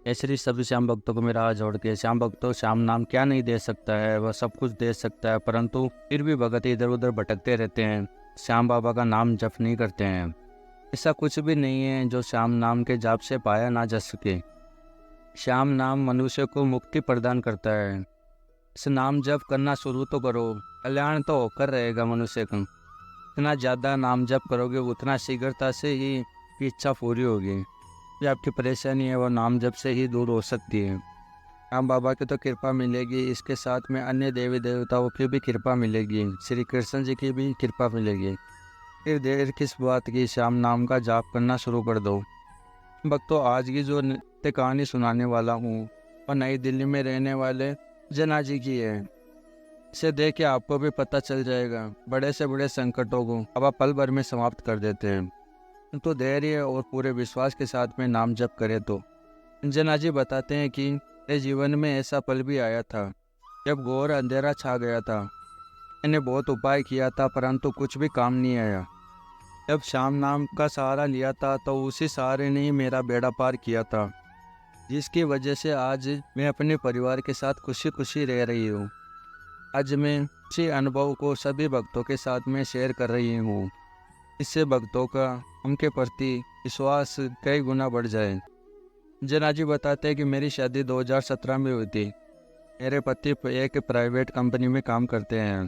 ऐसे ही सभी श्याम भक्तों को मेरा हाथ जोड़ के, श्याम भक्तों, श्याम नाम क्या नहीं दे सकता है, वह सब कुछ दे सकता है, परंतु फिर भी भगत इधर उधर भटकते रहते हैं, श्याम बाबा का नाम जप नहीं करते हैं। ऐसा कुछ भी नहीं है जो श्याम नाम के जाप से पाया ना जा सके। श्याम नाम मनुष्य को मुक्ति प्रदान करता है। इस नाम जप करना शुरू तो करो, कल्याण तो होकर रहेगा मनुष्य का। जितना ज़्यादा नाम जप करोगे उतना शीघ्रता से ही की इच्छा पूरी होगी। जो आपकी परेशानी है वो नाम जप से ही दूर हो सकती है। राम बाबा की तो कृपा मिलेगी, इसके साथ में अन्य देवी देवताओं की भी कृपा मिलेगी, श्री कृष्ण जी की भी कृपा मिलेगी। फिर देर किस बात की, श्याम नाम का जाप करना शुरू कर दो। भक्तों, आज की जो नित्य कहानी सुनाने वाला हूँ वह नई दिल्ली में रहने वाले जना जी की है। इसे देख के आपको भी पता चल जाएगा, बड़े से बड़े संकटों को बाबा पल भर में समाप्त कर देते हैं। तो धैर्य और पूरे विश्वास के साथ में नाम जप करें। तो जना जी बताते हैं कि मेरे जीवन में ऐसा पल भी आया था जब घोर अंधेरा छा गया था। मैंने बहुत उपाय किया था परंतु कुछ भी काम नहीं आया। जब श्याम नाम का सहारा लिया था तो उसी सहारे ने ही मेरा बेड़ा पार किया था, जिसकी वजह से आज मैं अपने परिवार के साथ खुशी खुशी रह रही हूँ। आज मैं इसी अनुभव को सभी भक्तों के साथ में शेयर कर रही हूँ। इससे भक्तों का उनके प्रति विश्वास कई गुना बढ़ जाए। जना जी बताते हैं कि मेरी शादी 2017 में हुई थी। मेरे पति एक प्राइवेट कंपनी में काम करते हैं।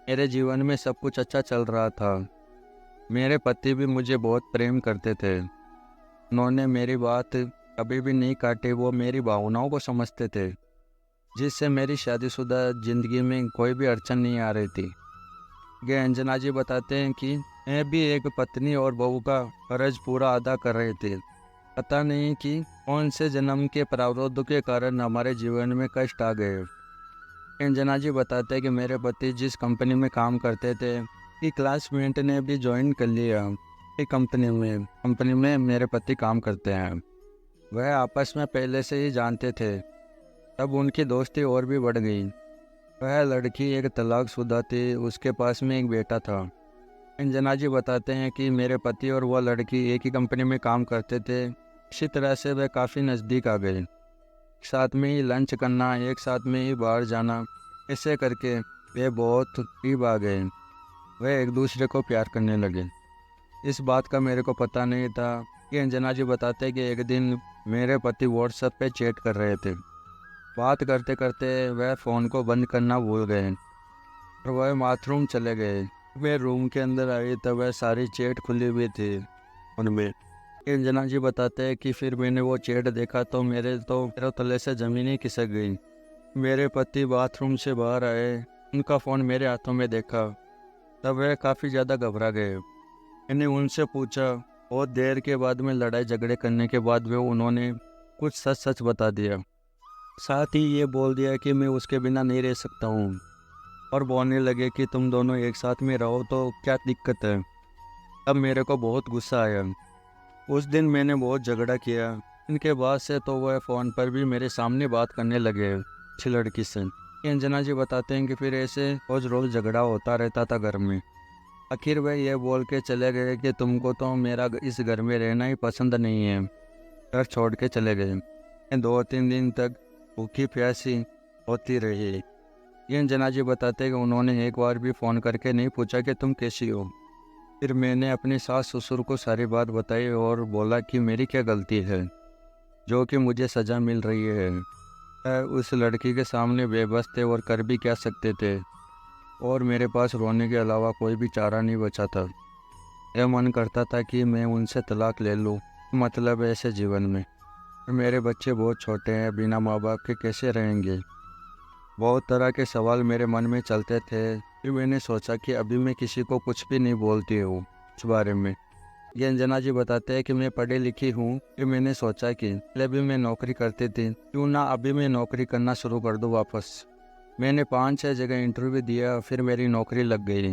मेरे जीवन में सब कुछ अच्छा चल रहा था। मेरे पति भी मुझे बहुत प्रेम करते थे। उन्होंने मेरी बात कभी भी नहीं काटी, वो मेरी भावनाओं को समझते थे, जिससे मेरी शादीशुदा जिंदगी में कोई भी अड़चन नहीं आ रही थी। ये अंजना जी बताते हैं कि मैं भी एक पत्नी और बहू का फर्ज पूरा अदा कर रहे थे। पता नहीं कि कौन से जन्म के प्रारब्ध के कारण हमारे जीवन में कष्ट आ गए। अंजना जी बताते हैं कि मेरे पति जिस कंपनी में काम करते थे कि क्लासमेट ने भी ज्वाइन कर लिया। एक कंपनी में मेरे पति काम करते हैं। वह आपस में पहले से ही जानते थे, तब उनकी दोस्ती और भी बढ़ गई। वह लड़की एक तलाकशुदा थी, उसके पास में एक बेटा था। अंजना जी बताते हैं कि मेरे पति और वह लड़की एक ही कंपनी में काम करते थे। इसी तरह से वह काफ़ी नज़दीक आ गए। साथ में ही लंच करना, एक साथ में ही बाहर जाना, ऐसे करके वे बहुत करीब आ गए। वे एक दूसरे को प्यार करने लगे। इस बात का मेरे को पता नहीं था कि अंजना जी बताते हैं कि एक दिन मेरे पति व्हाट्सएप पे चैट कर रहे थे। बात करते करते वह फ़ोन को बंद करना भूल गए और वह बाथरूम चले गए। वे रूम के अंदर आई तब वह सारी चैट खुली हुई थी उनमें। अंजना जी बताते हैं कि फिर मैंने वो चैट देखा तो मेरे पैरों तले से ज़मीन ही खिसक गई। मेरे पति बाथरूम से बाहर आए, उनका फ़ोन मेरे हाथों में देखा, तब वह काफ़ी ज़्यादा घबरा गए। मैंने उनसे पूछा। बहुत देर के बाद में लड़ाई झगड़े करने के बाद वे उन्होंने कुछ सच सच बता दिया। साथ ही ये बोल दिया कि मैं उसके बिना नहीं रह सकता हूँ, और बोलने लगे कि तुम दोनों एक साथ में रहो तो क्या दिक्कत है। अब मेरे को बहुत गुस्सा आया। उस दिन मैंने बहुत झगड़ा किया। इनके बाद से तो वह फ़ोन पर भी मेरे सामने बात करने लगे अच्छी लड़की से। अंजना जी बताते हैं कि फिर ऐसे रोज़ रोज़ झगड़ा होता रहता था घर में। आखिर वह ये बोल के चले गए कि तुमको तो मेरा इस घर में रहना ही पसंद नहीं है, घर छोड़ के चले गए। मैं 2-3 दिन तक भूखी प्यासी होती रही। ये अंजना जी बताते हैं कि उन्होंने एक बार भी फ़ोन करके नहीं पूछा कि तुम कैसी हो। फिर मैंने अपनी सास ससुर को सारी बात बताई और बोला कि मेरी क्या गलती है जो कि मुझे सज़ा मिल रही है। मैं उस लड़की के सामने बेबस थे और कर भी क्या सकते थे, और मेरे पास रोने के अलावा कोई भी चारा नहीं बचा था। यह मन करता था कि मैं उनसे तलाक ले लूँ, मतलब ऐसे जीवन में। और मेरे बच्चे बहुत छोटे हैं, बिना माँ बाप के कैसे रहेंगे। बहुत तरह के सवाल मेरे मन में चलते थे। फिर मैंने सोचा कि अभी मैं किसी को कुछ भी नहीं बोलती हूँ इस बारे में। ये अंजना जी बताते हैं कि मैं पढ़ी लिखी हूँ। फिर मैंने सोचा कि पहले भी मैं नौकरी करती थी, क्यों ना अभी मैं नौकरी करना शुरू कर दूँ वापस। मैंने 5-6 जगह इंटरव्यू दिया, फिर मेरी नौकरी लग गई।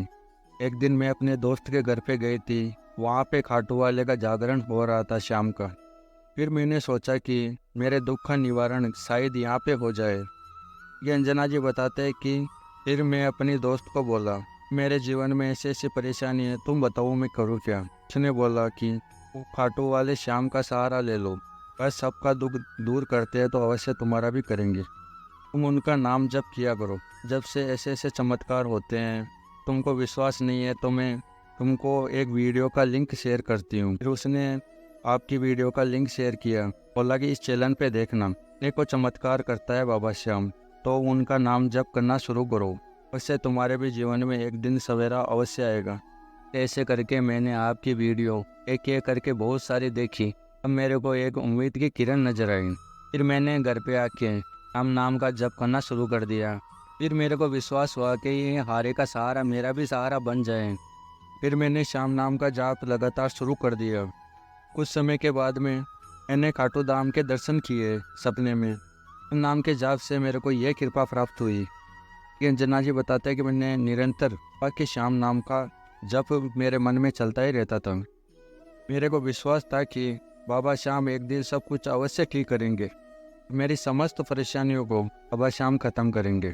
एक दिन मैं अपने दोस्त के घर पे गई थी। वहाँ पे खाटू वाले का जागरण हो रहा था शाम का। फिर मैंने सोचा कि मेरे दुख का निवारण शायद यहाँ पे हो जाए। ये अंजना जी बताते हैं कि फिर मैं अपनी दोस्त को बोला, मेरे जीवन में ऐसी ऐसी परेशानी है, तुम बताओ मैं करूँ क्या। उसने बोला कि वो खाटू वाले श्याम का सहारा ले लो। वह सबका दुख दूर करते हैं तो अवश्य तुम्हारा भी करेंगे। तुम उनका नाम जप किया करो। जब से ऐसे ऐसे चमत्कार होते हैं, तुमको विश्वास नहीं है तो मैं तुमको एक वीडियो का लिंक शेयर करती हूँ। फिर उसने आपकी वीडियो का लिंक शेयर किया, बोला कि इस चैनल पे देखना, देखो चमत्कार करता है बाबा श्याम, तो उनका नाम जप करना शुरू करो, उससे तुम्हारे भी जीवन में एक दिन सवेरा अवश्य आएगा। ऐसे करके मैंने आपकी वीडियो एक एक करके बहुत सारी देखी। अब मेरे को एक उम्मीद की किरण नजर आई। फिर मैंने घर पे आके श्याम नाम का जप करना शुरू कर दिया। फिर मेरे को विश्वास हुआ कि ये हारे का सहारा मेरा भी सहारा बन जाए। फिर मैंने श्याम नाम का जाप लगातार शुरू कर दिया। कुछ समय के बाद में मैंने खाटू धाम के दर्शन किए सपने में। श्याम नाम के जाप से मेरे को यह कृपा प्राप्त हुई कि अंजना जी बताते हैं कि मैंने निरंतर बाकी श्याम नाम का जप मेरे मन में चलता ही रहता था। मेरे को विश्वास था कि बाबा श्याम एक दिन सब कुछ अवश्य ठीक करेंगे, मेरी समस्त परेशानियों को बाबा श्याम खत्म करेंगे।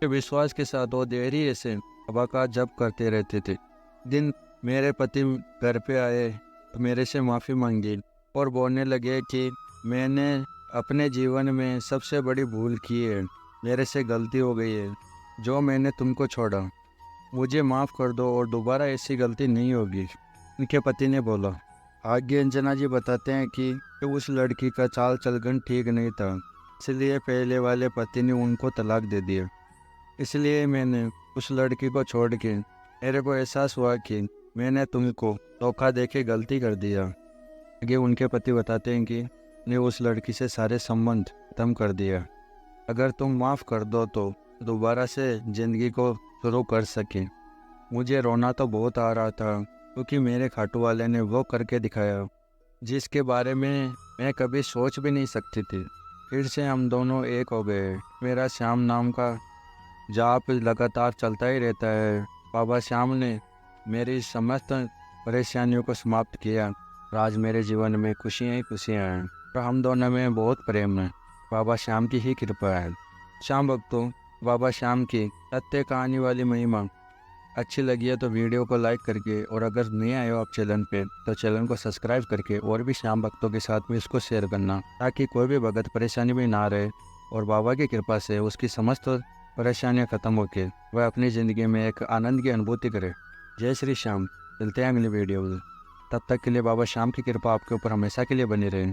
विश्वास के साथ वो देरी ऐसे बाबा का जप करते रहते थे। दिन मेरे पति घर पे आए तो मेरे से माफ़ी मांगी और बोलने लगे कि मैंने अपने जीवन में सबसे बड़ी भूल की है, मेरे से गलती हो गई है, जो मैंने तुमको छोड़ा, मुझे माफ़ कर दो और दोबारा ऐसी गलती नहीं होगी। उनके पति ने बोला। आगे अंजना जी बताते हैं कि उस लड़की का चाल चलगन ठीक नहीं था, इसलिए पहले वाले पति ने उनको तलाक दे दिया। इसलिए मैंने उस लड़की को छोड़ के मेरे को एहसास हुआ कि मैंने तुमको धोखा देके गलती कर दिया। आगे उनके पति बताते हैं कि ने उस लड़की से सारे संबंध खत्म कर दिया। अगर तुम माफ़ कर दो तो दोबारा से ज़िंदगी को शुरू कर सके। मुझे रोना तो बहुत आ रहा था क्योंकि मेरे खाटू वाले ने वो करके दिखाया जिसके बारे में मैं कभी सोच भी नहीं सकती थी। फिर से हम दोनों एक हो गए। मेरा श्याम नाम का जाप लगातार चलता ही रहता है। बाबा श्याम ने मेरी समस्त परेशानियों को समाप्त किया और आज मेरे जीवन में खुशियाँ ही खुशियाँ हैं और हम दोनों में बहुत प्रेम है। बाबा श्याम की ही कृपा है। श्याम भक्तों, बाबा श्याम की सत्य कहानी वाली महिमा अच्छी लगी है तो वीडियो को लाइक करके, और अगर नए आए हो आप चैनल पे तो चैनल को सब्सक्राइब करके और भी श्याम भक्तों के साथ में इसको शेयर करना, ताकि कोई भी भगत परेशानी में ना रहे और बाबा की कृपा से उसकी समस्त परेशानियां खत्म होके वह अपनी ज़िंदगी में एक आनंद की अनुभूति करे। जय श्री श्याम। मिलते हैं अगली वीडियो में। तब तक के लिए बाबा श्याम की कृपा आपके ऊपर हमेशा के लिए बनी रहे।